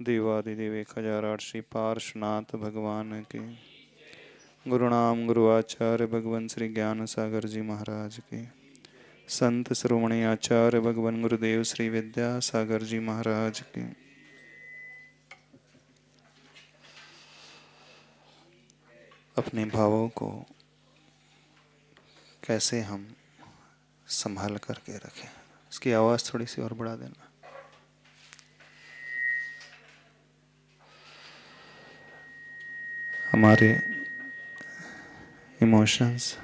देवादिदेव 1008 श्री पार्श्वनाथ भगवान के, गुरुनाम गुरुआचार्य भगवान श्री ज्ञान सागर जी महाराज के, संत श्रोमणी आचार्य भगवान गुरुदेव श्री विद्या सागर जी महाराज के, अपने भावों को कैसे हम संभाल करके रखें। इसकी आवाज़ थोड़ी सी और बढ़ा देना। हमारे इमोशंस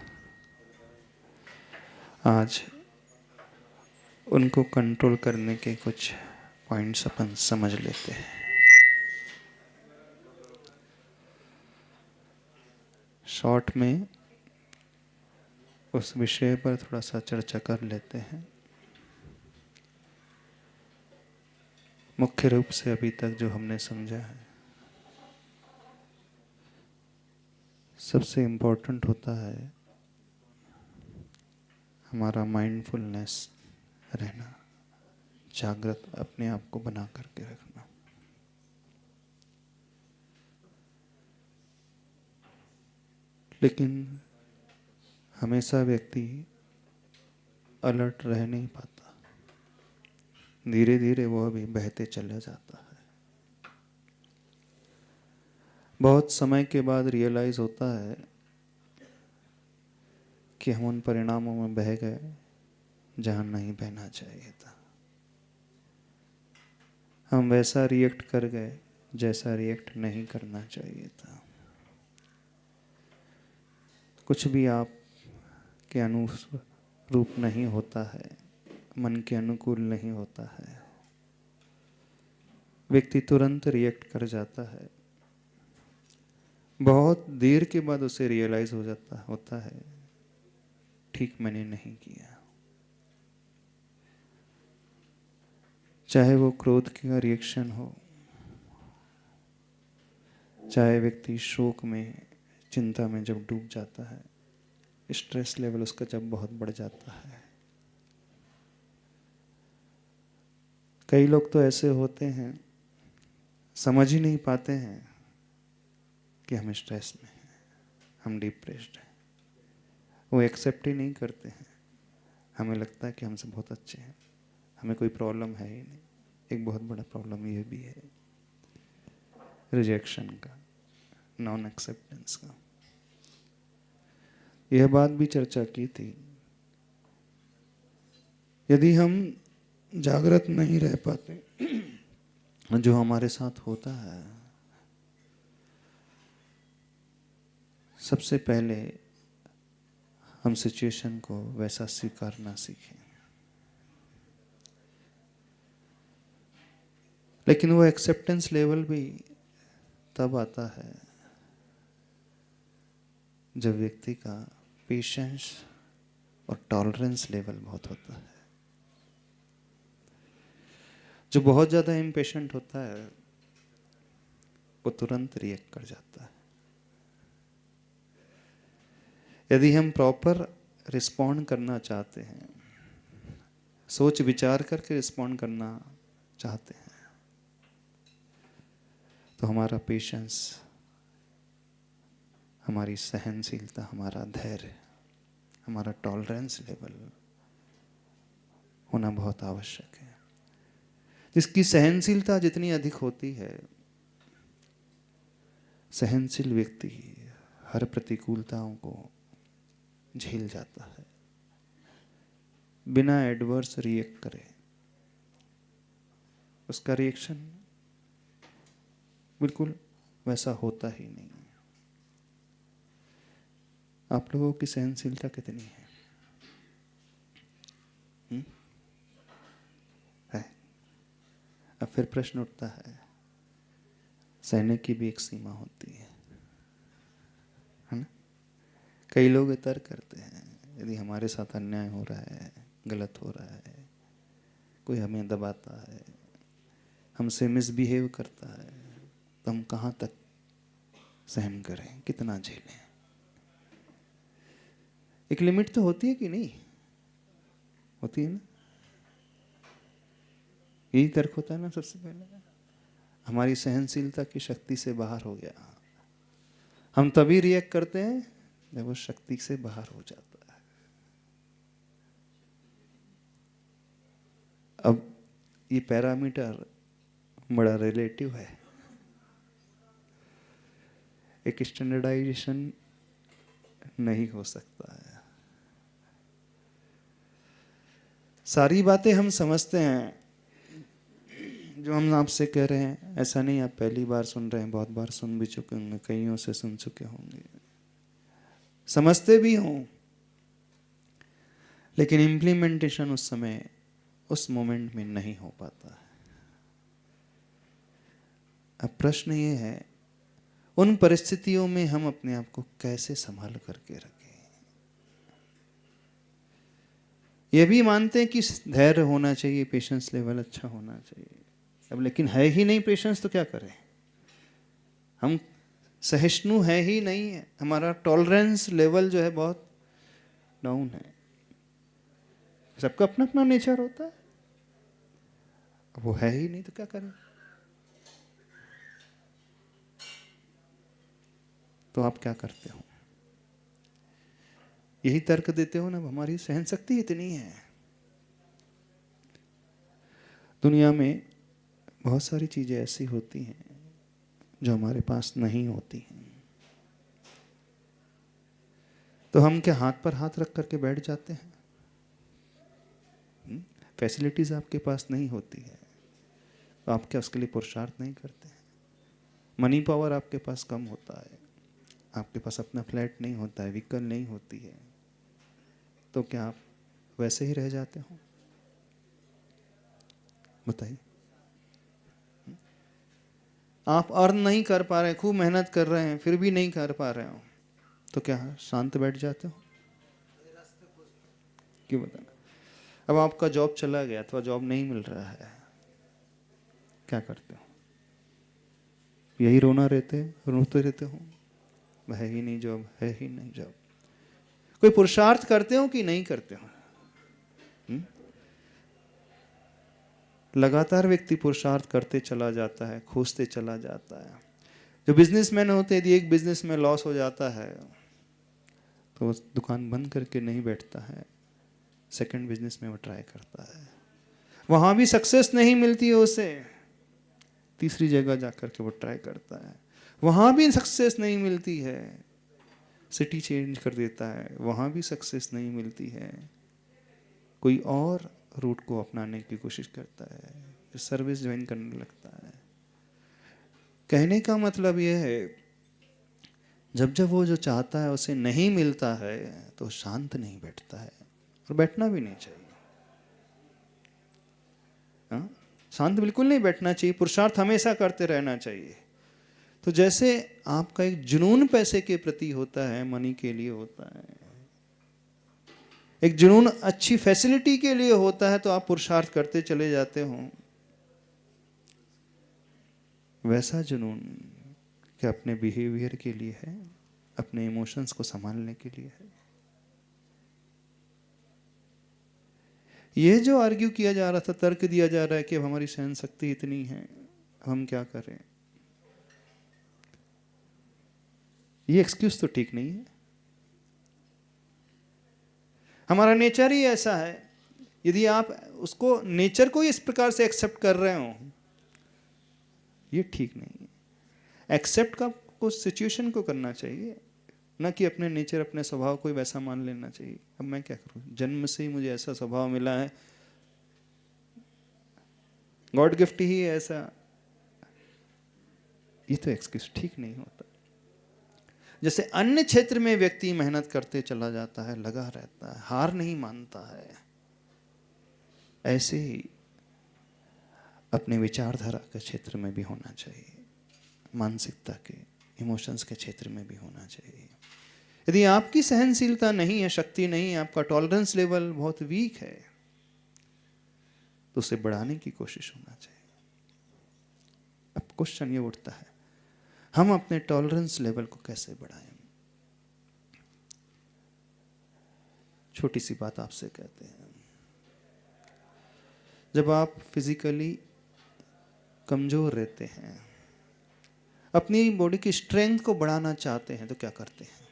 आज उनको कंट्रोल करने के कुछ पॉइंट्स अपन समझ लेते हैं। शॉर्ट में उस विषय पर थोड़ा सा चर्चा कर लेते हैं। मुख्य रूप से अभी तक जो हमने समझा है, सबसे इम्पोर्टेंट होता है हमारा माइंडफुलनेस रहना, जागृत अपने आप को बना करके रखना। लेकिन हमेशा व्यक्ति अलर्ट रह नहीं पाता, धीरे धीरे वह भी बहते चला जाता है। बहुत समय के बाद रियलाइज होता है कि हम उन परिणामों में बह गए जहां नहीं बहना चाहिए था। हम वैसा रिएक्ट कर गए जैसा रिएक्ट नहीं करना चाहिए था। कुछ भी आप के अनुरूप नहीं होता है, मन के अनुकूल नहीं होता है, व्यक्ति तुरंत रिएक्ट कर जाता है। बहुत देर के बाद उसे रियलाइज हो जाता होता है, ठीक मैंने नहीं किया। चाहे वो क्रोध का रिएक्शन हो, चाहे व्यक्ति शोक में, चिंता में जब डूब जाता है, स्ट्रेस लेवल उसका जब बहुत बढ़ जाता है। कई लोग तो ऐसे होते हैं, समझ ही नहीं पाते हैं कि हम स्ट्रेस में हैं, हम डिप्रेस्ड हैं। वो एक्सेप्ट ही नहीं करते हैं। हमें लगता है कि हमसे बहुत अच्छे हैं, हमें कोई प्रॉब्लम है ही नहीं। एक बहुत बड़ा प्रॉब्लम ये भी है रिजेक्शन का, नॉन एक्सेप्टेंस का। यह बात भी चर्चा की थी। यदि हम जागृत नहीं रह पाते, जो हमारे साथ होता है, सबसे पहले हम सिचुएशन को वैसा स्वीकारना सीखें। लेकिन वो एक्सेप्टेंस लेवल भी तब आता है जब व्यक्ति का पेशेंस और टॉलरेंस लेवल बहुत होता है। जो बहुत ज़्यादा इम्पेशेंट होता है वो तुरंत रिएक्ट कर जाता है। यदि हम प्रॉपर रिस्पॉन्ड करना चाहते हैं, सोच विचार करके रिस्पॉन्ड करना चाहते हैं, तो हमारा पेशेंस, हमारी सहनशीलता, हमारा धैर्य, हमारा टॉलरेंस लेवल होना बहुत आवश्यक है। जिसकी सहनशीलता जितनी अधिक होती है, सहनशील व्यक्ति हर प्रतिकूलताओं को झेल जाता है, बिना एडवर्स रिएक्ट करे। उसका रिएक्शन बिल्कुल वैसा होता ही नहीं। आप लोगों की सहनशीलता कितनी है? है? अब फिर प्रश्न उठता है, सहने की भी एक सीमा होती है ना? कई लोग तर्क करते हैं, यदि हमारे साथ अन्याय हो रहा है, गलत हो रहा है, कोई हमें दबाता है, हमसे मिसबिहेव करता है, तो हम कहाँ तक सहन करें, कितना झेलें? एक लिमिट तो होती है कि नहीं होती है ना? यही तर्क होता है ना सबसे पहले। हमारी सहनशीलता की शक्ति से बाहर हो गया। हम तभी रिएक्ट करते हैं जब वो शक्ति से बाहर हो जाता है। अब ये पैरामीटर बड़ा रिलेटिव है, एक स्टैंडर्डाइजेशन नहीं हो सकता है। सारी बातें हम समझते हैं जो हम आपसे कह रहे हैं, ऐसा नहीं आप पहली बार सुन रहे हैं, बहुत बार सुन भी चुके होंगे, कईयों से सुन चुके होंगे, समझते भी हों, लेकिन इम्प्लीमेंटेशन उस समय उस मोमेंट में नहीं हो पाता है। अब प्रश्न ये है, उन परिस्थितियों में हम अपने आप को कैसे संभाल करके रखें। ये भी मानते हैं कि धैर्य होना चाहिए, पेशेंस लेवल अच्छा होना चाहिए। अब लेकिन है ही नहीं पेशेंस तो क्या करें? हम सहिष्णु है ही नहीं है, हमारा टॉलरेंस लेवल जो है बहुत डाउन है। सबका अपना अपना नेचर होता है, वो है ही नहीं तो क्या करें? तो आप क्या करते हो? यही तर्क देते हो ना, हमारी सहन शक्ति इतनी है। दुनिया में बहुत सारी चीजें ऐसी होती हैं जो हमारे पास नहीं होती हैं, तो हम क्या हाथ पर हाथ रख करके बैठ जाते हैं? फैसिलिटीज आपके पास नहीं होती है तो आप क्या उसके लिए पुरुषार्थ नहीं करते हैं? मनी पावर आपके पास कम होता है, आपके पास अपना फ्लैट नहीं होता है, व्हीकल नहीं होती है, तो क्या आप वैसे ही रह जाते हो? बताइए। आप अर्न नहीं कर पा रहे, खूब मेहनत कर रहे हैं, फिर भी नहीं कर पा रहे हो, तो क्या शांत बैठ जाते हो? क्यों बताना? अब आपका जॉब चला गया अथवा जॉब नहीं मिल रहा है, क्या करते हो? यही रोते रहते हो, है ही नहीं जॉब, है ही नहीं जॉब। कोई पुरुषार्थ करते हो कि नहीं करते हो? लगातार व्यक्ति पुरुषार्थ करते चला जाता है, खोजते चला जाता है। जो बिजनेसमैन होते हैं, यदि एक बिजनेस में लॉस हो जाता है तो उस दुकान बंद करके नहीं बैठता है, सेकंड बिजनेस में वो ट्राई करता है। वहां भी सक्सेस नहीं मिलती है उसे, तीसरी जगह जाकर के वो ट्राई करता है, वहां भी सक्सेस नहीं मिलती है, सिटी चेंज कर देता है, वहां भी सक्सेस नहीं मिलती है, कोई और रूट को अपनाने की कोशिश करता है, सर्विस ज्वाइन करने लगता है। कहने का मतलब यह है, जब जब वो जो चाहता है उसे नहीं मिलता है तो शांत नहीं बैठता है, और बैठना भी नहीं चाहिए। हाँ? शांत बिल्कुल नहीं बैठना चाहिए, पुरुषार्थ हमेशा करते रहना चाहिए। तो जैसे आपका एक जुनून पैसे के प्रति होता है, मनी के लिए होता है, एक जुनून अच्छी फैसिलिटी के लिए होता है, तो आप पुरुषार्थ करते चले जाते हो। वैसा जुनून क्या अपने बिहेवियर के लिए है, अपने इमोशंस को संभालने के लिए है? ये जो आर्ग्यू किया जा रहा था, तर्क दिया जा रहा है कि अब हमारी सहन शक्ति इतनी है, हम क्या करें, ये एक्सक्यूज तो ठीक नहीं है। हमारा नेचर ही ऐसा है। यदि आप उसको नेचर को इस प्रकार से एक्सेप्ट कर रहे हो, ये ठीक नहीं है। एक्सेप्ट का को सिचुएशन को करना चाहिए, ना कि अपने नेचर, अपने स्वभाव को ही वैसा मान लेना चाहिए। अब मैं क्या करूं, जन्म से ही मुझे ऐसा स्वभाव मिला है, गॉड गिफ्ट ही ऐसा, ये तो एक्सक्यूज ठीक नहीं होता। जैसे अन्य क्षेत्र में व्यक्ति मेहनत करते चला जाता है, लगा रहता है, हार नहीं मानता है, ऐसे ही अपने विचारधारा के क्षेत्र में भी होना चाहिए, मानसिकता के, इमोशंस के क्षेत्र में भी होना चाहिए। यदि आपकी सहनशीलता नहीं है, शक्ति नहीं है, आपका टॉलरेंस लेवल बहुत वीक है, तो उसे बढ़ाने की कोशिश होना चाहिए। अब क्वेश्चन ये उठता है, हम अपने टॉलरेंस लेवल को कैसे बढ़ाएं? छोटी सी बात आपसे कहते हैं, जब आप फिजिकली कमजोर रहते हैं, अपनी बॉडी की स्ट्रेंथ को बढ़ाना चाहते हैं, तो क्या करते हैं?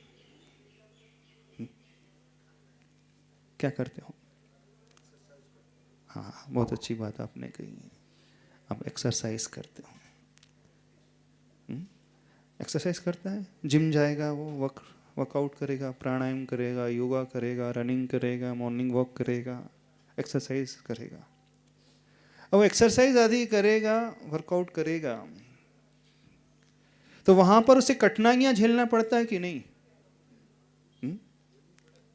क्या करते हो? हाँ, बहुत अच्छी बात आपने कही। आप एक्सरसाइज करते हो। एक्सरसाइज करता है, जिम जाएगा, वो वर्कआउट करेगा, प्राणायाम करेगा, योगा करेगा, रनिंग करेगा, मॉर्निंग वॉक करेगा, एक्सरसाइज करेगा। अब एक्सरसाइज आदि करेगा, वर्कआउट करेगा, तो वहां पर उसे कठिनाइयां झेलना पड़ता है कि नहीं?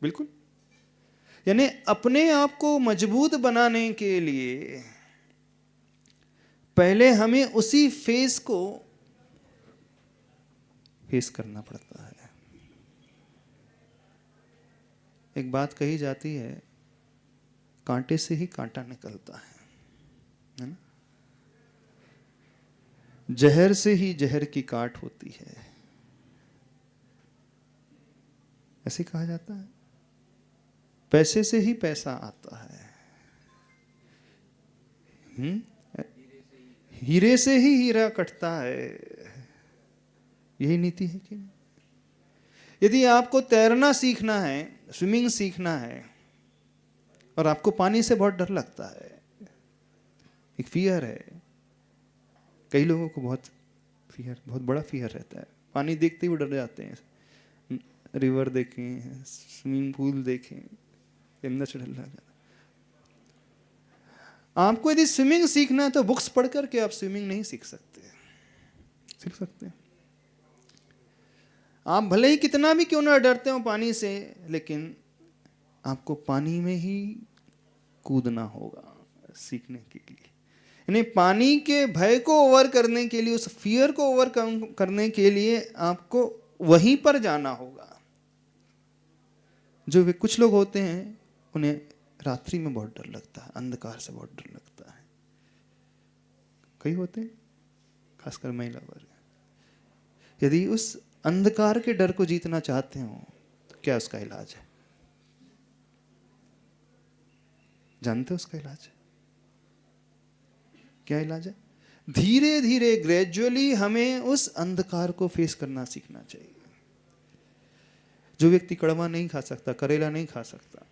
बिल्कुल। यानी अपने आप को मजबूत बनाने के लिए पहले हमें उसी फेज को फेस करना पड़ता है। एक बात कही जाती है, कांटे से ही कांटा निकलता है ना? जहर से ही जहर की काट होती है, ऐसे कहा जाता है। पैसे से ही पैसा आता है, हीरे से ही हीरा कटता है। यही नीति है कि नहीं? यदि आपको तैरना सीखना है, स्विमिंग सीखना है, और आपको पानी से बहुत डर लगता है, एक फियर है, कई लोगों को बहुत बड़ा फियर रहता है, पानी देखते ही वो डर जाते हैं। रिवर देखें, स्विमिंग पूल देखें, अंदर से डर लगा। आपको यदि स्विमिंग सीखना है तो बुक्स पढ़ करके आप स्विमिंग नहीं सीख सकते। सीख सकते हैं आप, भले ही कितना भी क्यों ना डरते हो पानी से, लेकिन आपको पानी में ही कूदना होगा सीखने के लिए। यानी पानी के भय को ओवर करने के लिए, उस फियर को ओवरकम करने के लिए आपको वहीं पर जाना होगा। जो वे कुछ लोग होते हैं, उन्हें रात्रि में बहुत डर लगता है, अंधकार से बहुत डर लगता है। कई होते हैं, खासकर महिला वर्ग। यदि उस अंधकार के डर को जीतना चाहते हो तो क्या उसका इलाज है? जानते हो उसका इलाज क्या इलाज है? धीरे धीरे ग्रेजुअली हमें उस अंधकार को फेस करना सीखना चाहिए। जो व्यक्ति कड़वा नहीं खा सकता, करेला नहीं खा सकता,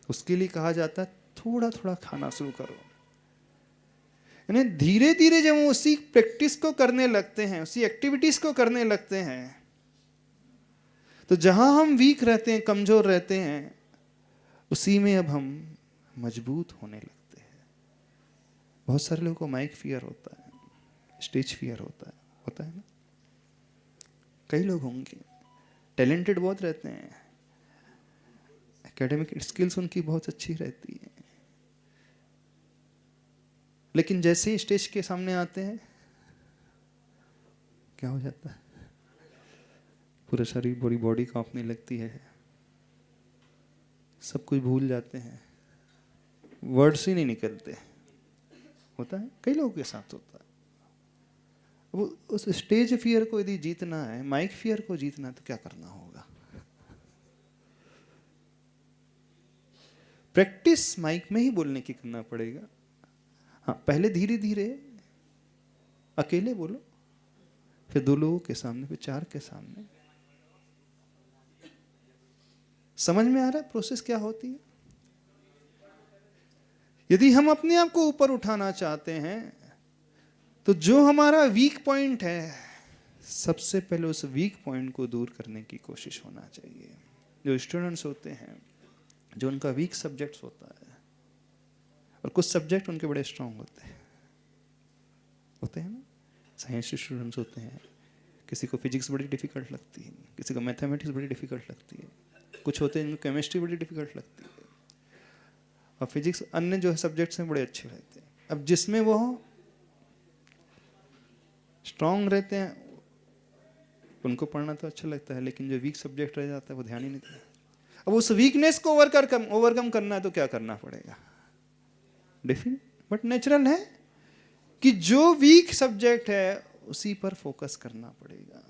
उसके लिए कहा जाता है थोड़ा थोड़ा खाना शुरू करो। यानी धीरे धीरे जब हम उसी प्रैक्टिस को करने लगते हैं, उसी एक्टिविटीज को करने लगते हैं, तो जहां हम वीक रहते हैं, कमजोर रहते हैं, उसी में अब हम मजबूत होने लगते हैं। बहुत सारे लोगों को माइक फियर होता है, स्टेज फियर होता है ना? कई लोग होंगे टैलेंटेड बहुत रहते हैं, एकेडमिक स्किल्स उनकी बहुत अच्छी रहती है, लेकिन जैसे ही स्टेज के सामने आते हैं, क्या हो जाता है? पूरा शरीर, पूरी बॉडी कांपने लगती है, सब कुछ भूल जाते हैं, वर्ड्स ही नहीं निकलते। होता है, कई लोगों के साथ होता है। वो उस स्टेज फियर को यदि जीतना है, माइक फियर को जीतना है, तो क्या करना होगा? प्रैक्टिस माइक में ही बोलने की करना पड़ेगा। हाँ, पहले धीरे धीरे अकेले बोलो, फिर 2 लोगों के सामने, फिर 4 के सामने। समझ में आ रहा है प्रोसेस क्या होती है? यदि हम अपने आप को ऊपर उठाना चाहते हैं, तो जो हमारा वीक पॉइंट है, सबसे पहले उस वीक पॉइंट को दूर करने की कोशिश होना चाहिए। जो स्टूडेंट्स होते हैं, जो उनका वीक सब्जेक्ट्स होता है, और कुछ सब्जेक्ट उनके बड़े स्ट्रांग होते हैं ना? साइंस के स्टूडेंट्स होते हैं, किसी को फिजिक्स बड़ी डिफिकल्ट लगती है, किसी को मैथमेटिक्स बड़ी डिफिकल्ट लगती है, कुछ होते हैं जिनको केमिस्ट्री बड़ी डिफिकल्ट लगती है, और फिजिक्स अन्य जो सब्जेक्ट्स हैं बड़े अच्छे रहते हैं। अब जिसमें वो स्ट्रांग रहते हैं उनको पढ़ना तो अच्छा लगता है, लेकिन जो वीक सब्जेक्ट रह जाता है वो ध्यान ही नहीं देता। अब उस वीकनेस को ओवरकम करना है तो क्या करना पड़ेगा? डिफिन बट नेचुरल है कि जो वीक सब्जेक्ट है उसी पर फोकस करना पड़ेगा।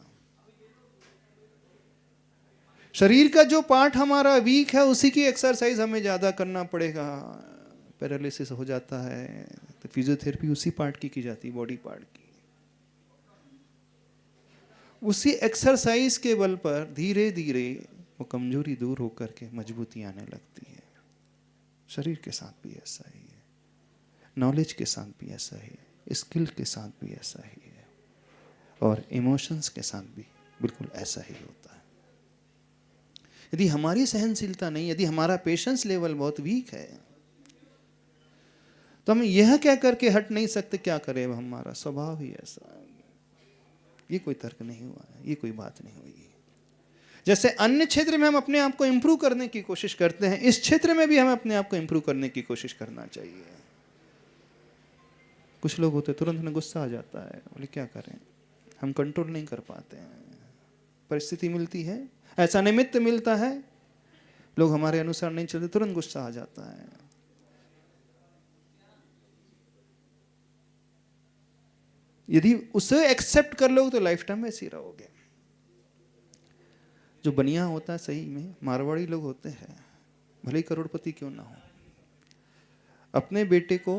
शरीर का जो पार्ट हमारा वीक है, उसी की एक्सरसाइज हमें ज्यादा करना पड़ेगा। पैरालिसिस हो जाता है तो फिजियोथेरेपी उसी पार्ट की जाती है, बॉडी पार्ट की। उसी एक्सरसाइज के बल पर धीरे धीरे वो कमजोरी दूर होकर के मजबूती आने लगती है। शरीर के साथ भी ऐसा ही है, नॉलेज के साथ भी ऐसा ही है, स्किल के साथ भी ऐसा ही है, और इमोशंस के साथ भी बिल्कुल ऐसा ही होता है। यदि हमारी सहनशीलता नहीं, यदि हमारा पेशेंस लेवल बहुत वीक है, तो हम यह क्या करके हट नहीं सकते क्या करें, हमारा स्वभाव ही ऐसा है। ये कोई तर्क नहीं हुआ है, ये कोई बात नहीं हुई। जैसे अन्य क्षेत्र में हम अपने आप को इंप्रूव करने की कोशिश करते हैं, इस क्षेत्र में भी हमें अपने आप को इंप्रूव करने की कोशिश करना चाहिए। कुछ लोग होते तुरंत में गुस्सा आ जाता है, बोले क्या करें, हम कंट्रोल नहीं कर पाते हैं, परिस्थिति मिलती है, ऐसा निमित्त मिलता है, लोग हमारे अनुसार नहीं चलते, तुरंत गुस्सा आ जाता है। यदि उसे एक्सेप्ट कर लो तो लाइफ टाइम ऐसे ही रहोगे। जो बनिया होता है, सही में मारवाड़ी लोग होते हैं, भले ही करोड़पति क्यों ना हो, अपने बेटे को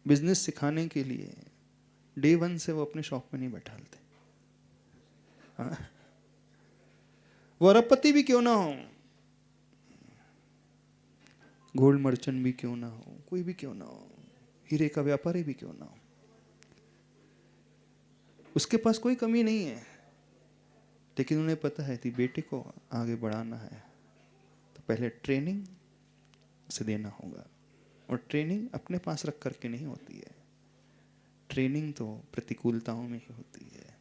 बिजनेस सिखाने के लिए डे 1 से वो अपने शॉप में नहीं बैठालते। हाँ? वो अरबपति भी क्यों ना हो, गोल्ड मर्चेंट भी क्यों ना हो, कोई भी क्यों ना हो, हीरे का व्यापारी भी क्यों ना हो, उसके पास कोई कमी नहीं है, लेकिन उन्हें पता है कि बेटे को आगे बढ़ाना है तो पहले ट्रेनिंग उसे देना होगा। और ट्रेनिंग अपने पास रख करके नहीं होती है, ट्रेनिंग तो प्रतिकूलताओं में ही होती है।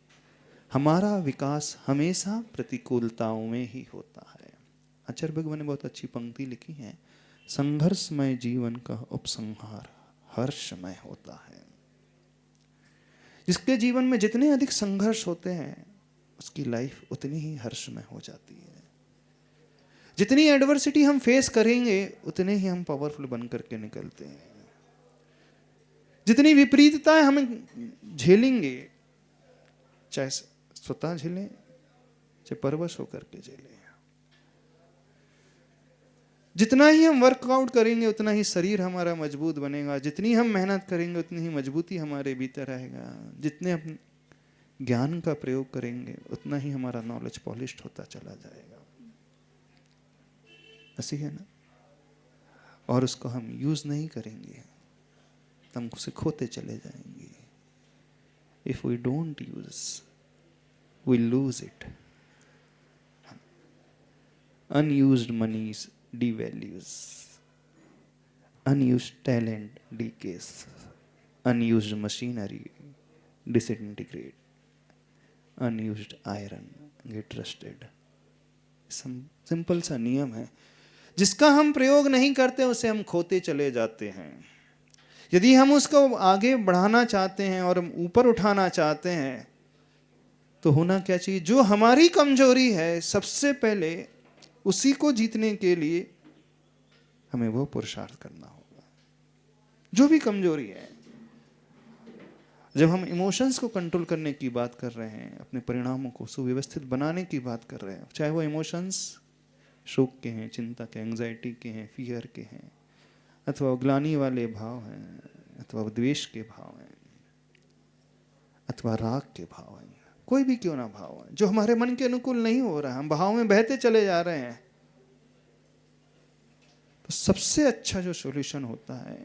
हमारा विकास हमेशा प्रतिकूलताओं में ही होता है। आचार्य भगवान ने बहुत अच्छी पंक्ति लिखी है, संघर्षमय जीवन का उपसंहार हर्षमय होता है। जिसके जीवन में जितने अधिक संघर्ष होते हैं उसकी लाइफ उतनी ही हर्षमय हो जाती है। जितनी एडवर्सिटी हम फेस करेंगे उतने ही हम पावरफुल बन करके निकलते हैं। जितनी विपरीतताएं हम झेलेंगे, चाहे स्वतः झेलें चाहे परवश होकर के झेलें, जितना ही हम वर्कआउट करेंगे उतना ही शरीर हमारा मजबूत बनेगा, जितनी हम मेहनत करेंगे उतनी ही मजबूती हमारे भीतर रहेगा, जितने हम ज्ञान का प्रयोग करेंगे उतना ही हमारा नॉलेज पॉलिश्ड होता चला जाएगा। ऐसी है ना। और उसको हम यूज नहीं करेंगे, हम उसे खोते चले जाएंगे। If we don't use we lose it. Unused moneys devalues, unused talent decays, unused machinery disintegrate, unused iron get rusted। Simple सा नियम है, जिसका हम प्रयोग नहीं करते उसे हम खोते चले जाते हैं। यदि हम उसको आगे बढ़ाना चाहते हैं और ऊपर उठाना चाहते हैं तो होना क्या चाहिए, जो हमारी कमजोरी है सबसे पहले उसी को जीतने के लिए हमें वो पुरुषार्थ करना होगा। जो भी कमजोरी है, जब हम इमोशंस को कंट्रोल करने की बात कर रहे हैं, अपने परिणामों को सुव्यवस्थित बनाने की बात कर रहे हैं, चाहे वो इमोशंस शोक के हैं, चिंता के, एंग्जाइटी के हैं, फियर के हैं, अथवा ग्लानि वाले भाव हैं, अथवा द्वेष के भाव हैं, अथवा राग के भाव हैं, कोई भी क्यों ना भाव है जो हमारे मन के अनुकूल नहीं हो रहा है, हम भाव में बहते चले जा रहे हैं, तो सबसे अच्छा जो सॉल्यूशन होता है,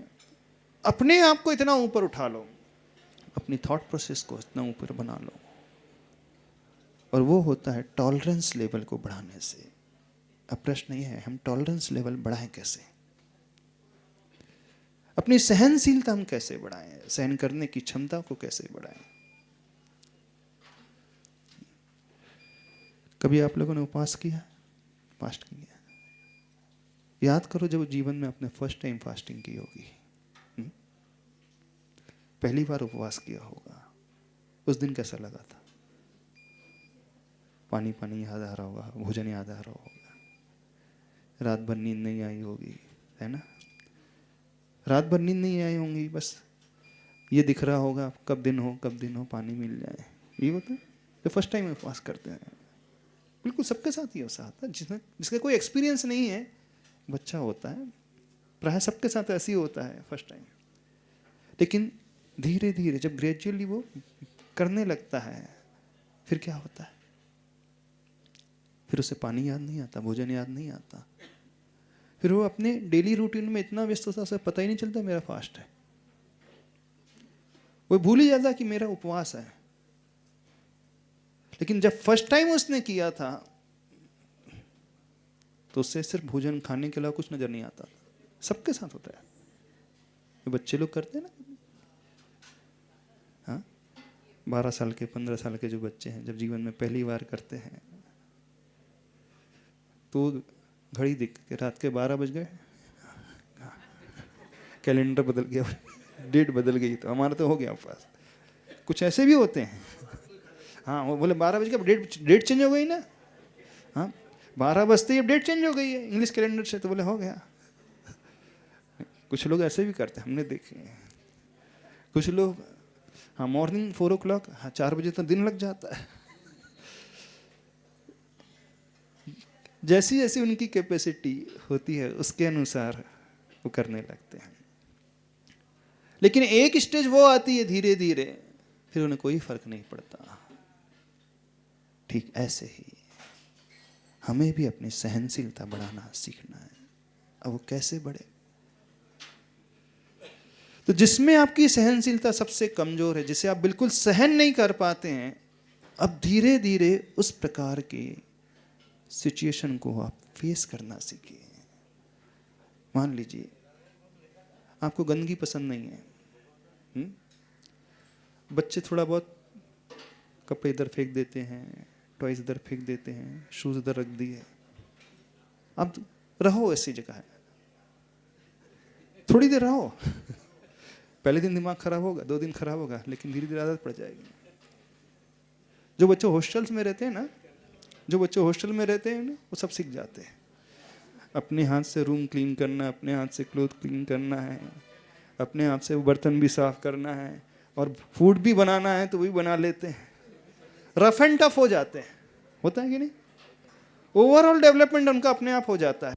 अपने आप को इतना ऊपर उठा लो, अपनी थॉट प्रोसेस को इतना ऊपर बना लो, और वो होता है टॉलरेंस लेवल को बढ़ाने से। अब प्रश्न ये है, हम टॉलरेंस लेवल बढ़ाएं कैसे, अपनी सहनशीलता हम कैसे बढ़ाएं, सहन करने की क्षमता को कैसे बढ़ाएं। कभी आप लोगों ने उपवास किया, फास्ट किया? याद करो जब जीवन में आपने फर्स्ट टाइम फास्टिंग की होगी, पहली बार उपवास किया होगा, उस दिन कैसा लगा था? पानी पानी याद आ रहा होगा, भोजन याद आ रहा होगा, रात भर नींद नहीं आई होगी, है ना? रात भर नींद नहीं आई होंगी, बस ये दिख रहा होगा कब दिन हो पानी मिल जाए, ये होता है तो फर्स्ट टाइम उपवास करते हैं। बिल्कुल सबके साथ ही ऐसा होता है, जिसका कोई एक्सपीरियंस नहीं है, बच्चा होता है, प्राय सबके साथ ऐसे ही होता है फर्स्ट टाइम। लेकिन धीरे धीरे जब ग्रेजुअली वो करने लगता है, फिर क्या होता है? फिर उसे पानी याद नहीं आता, भोजन याद नहीं आता, फिर वो अपने डेली रूटीन में इतना व्यस्त होता है, उसे पता ही नहीं चलता मेरा फास्ट है। वो भूल ही जाता कि मेरा उपवास है। लेकिन जब फर्स्ट टाइम उसने किया था तो उससे सिर्फ भोजन खाने के अलावा कुछ नजर नहीं आता था। सबके साथ होता है, ये बच्चे लोग करते हैं ना। हाँ, 12 साल के 15 साल के जो बच्चे हैं, जब जीवन में पहली बार करते हैं तो घड़ी देख के रात के 12 बज गए, कैलेंडर बदल गया, डेट बदल गई, तो हमारा तो हो गया उपवास। कुछ ऐसे भी होते हैं। हाँ, वो बोले 12 बज गया, डेट चेंज हो गई ना। हाँ, 12 बजते ही अब डेट चेंज हो गई है इंग्लिश कैलेंडर से, तो बोले हो गया। कुछ लोग ऐसे भी करते हैं, हमने देखे हैं। कुछ लोग हाँ मॉर्निंग 4 o'clock, हाँ 4 बजे तक दिन लग जाता है। जैसी जैसी उनकी कैपेसिटी होती है उसके अनुसार वो करने लगते हैं। लेकिन एक स्टेज वो आती है धीरे धीरे, फिर उन्हें कोई फर्क नहीं पड़ता। ठीक ऐसे ही हमें भी अपनी सहनशीलता बढ़ाना सीखना है। अब वो कैसे बढ़े? तो जिसमें आपकी सहनशीलता सबसे कमजोर है, जिसे आप बिल्कुल सहन नहीं कर पाते हैं, अब धीरे धीरे उस प्रकार के सिचुएशन को आप फेस करना सीखिए। मान लीजिए आपको गंदगी पसंद नहीं है, बच्चे थोड़ा बहुत कपड़े इधर फेंक देते हैं, टॉयज इधर फेंक देते हैं, शूज इधर रख दिए। अब रहो ऐसी जगह है, थोड़ी देर रहो। पहले दिन दिमाग खराब होगा, 2 दिन खराब होगा, लेकिन धीरे धीरे आदत पड़ जाएगी। जो बच्चे हॉस्टल्स में रहते हैं ना, वो सब सीख जाते हैं। अपने हाथ से रूम क्लीन करना, अपने हाथ से क्लोथ क्लीन करना है, अपने हाथ से बर्तन भी साफ करना है, और फूड भी बनाना है तो वही बना लेते हैं। रफ एंड टफ हो जाते हैं, होता है कि नहीं? ओवरऑल डेवलपमेंट उनका अपने आप हो जाता है।